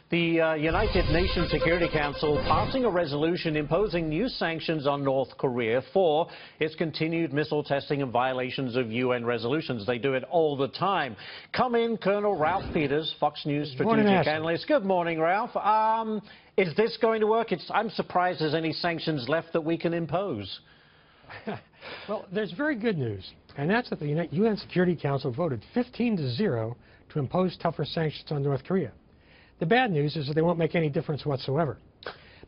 The United Nations Security Council passing a resolution imposing new sanctions on North Korea for its continued missile testing and violations of UN resolutions. They do it all the time. Come in, Colonel Ralph Peters, Fox News strategic analyst. Good morning, Ralph. Is this going to work? I'm surprised there's any sanctions left that we can impose. Well, there's very good news, and that's that the UN Security Council voted 15-0 to impose tougher sanctions on North Korea. The bad news is that they won't make any difference whatsoever,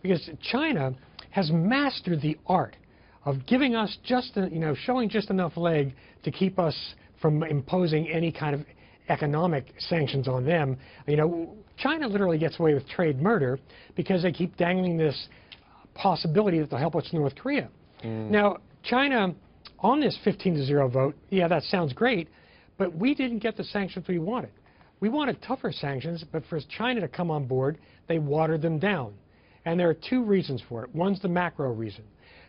because China has mastered the art of giving us just, showing just enough leg to keep us from imposing any kind of economic sanctions on them. China literally gets away with trade murder because they keep dangling this possibility that they'll help us North Korea. Now, China, on this 15-0 vote, yeah, that sounds great, but we didn't get the sanctions we wanted. We wanted tougher sanctions, but for China to come on board, they watered them down. And there are two reasons for it. One's the macro reason.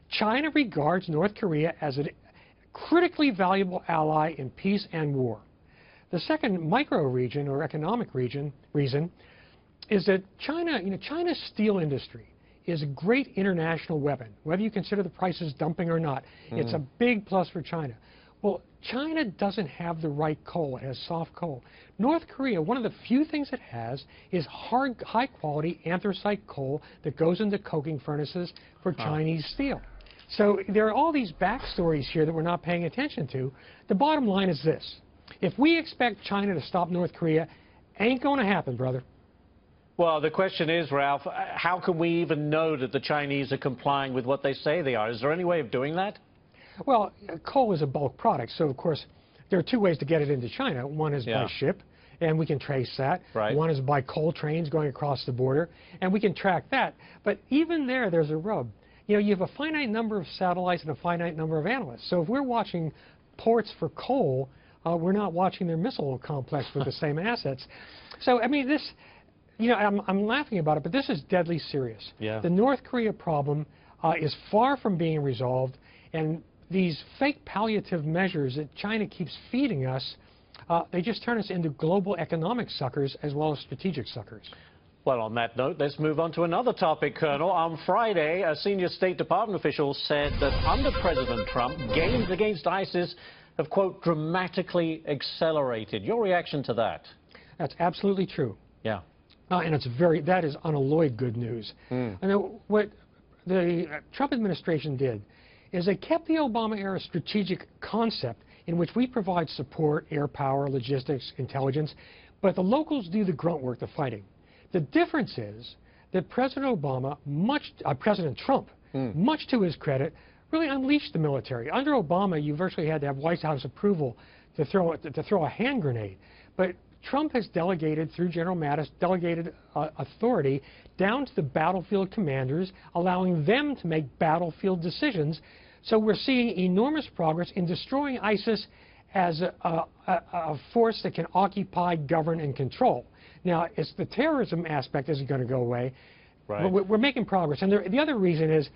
China regards North Korea as a critically valuable ally in peace and war. The second micro region or economic reason is that China's steel industry is a great international weapon. Whether you consider the prices dumping or not, it's a big plus for China. Well, China doesn't have the right coal. It has soft coal. North Korea, one of the few things it has is high-quality anthracite coal that goes into coking furnaces for Chinese steel. So there are all these backstories here that we're not paying attention to. The bottom line is this. If we expect China to stop North Korea, ain't going to happen, brother. Well, the question is, Ralph, how can we even know that the Chinese are complying with what they say they are? Is there any way of doing that? Well, coal is a bulk product, so of course there are two ways to get it into China. One is by ship, and we can trace that. Right. One is by coal trains going across the border, and we can track that. But even there's a rub. You have a finite number of satellites and a finite number of analysts. So if we're watching ports for coal, we're not watching their missile complex with the same assets. So, I mean, this, I'm laughing about it, but this is deadly serious. Yeah. The North Korea problem is far from being resolved, and these fake palliative measures that China keeps feeding us, they just turn us into global economic suckers as well as strategic suckers. Well, on that note, let's move on to another topic, Colonel. On Friday, a senior State Department official said that under President Trump, gains against ISIS have, quote, dramatically accelerated. Your reaction to that? That's absolutely true. Yeah. And that is unalloyed good news. What the Trump administration did is they kept the Obama-era strategic concept in which we provide support, air power, logistics, intelligence, but the locals do the grunt work, the fighting. The difference is that President Trump, much to his credit, really unleashed the military. Under Obama, you virtually had to have White House approval to throw a hand grenade. But Trump has delegated, through General Mattis, delegated authority down to the battlefield commanders, allowing them to make battlefield decisions. So we're seeing enormous progress in destroying ISIS as a force that can occupy, govern, and control. Now, it's the terrorism aspect isn't going to go away. Right. But we're making progress. And the other reason is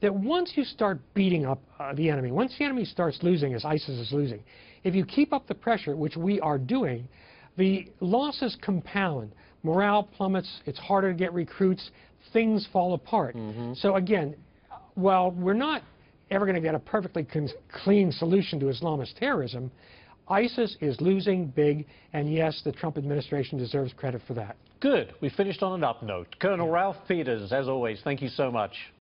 that once you start beating up the enemy, once the enemy starts losing, as ISIS is losing, if you keep up the pressure, which we are doing, the losses compound, morale plummets, it's harder to get recruits, things fall apart. So again, while we're not ever going to get a perfectly clean solution to Islamist terrorism, ISIS is losing big, and yes, the Trump administration deserves credit for that. Good. We finished on an up note. Colonel Ralph Peters, as always, thank you so much.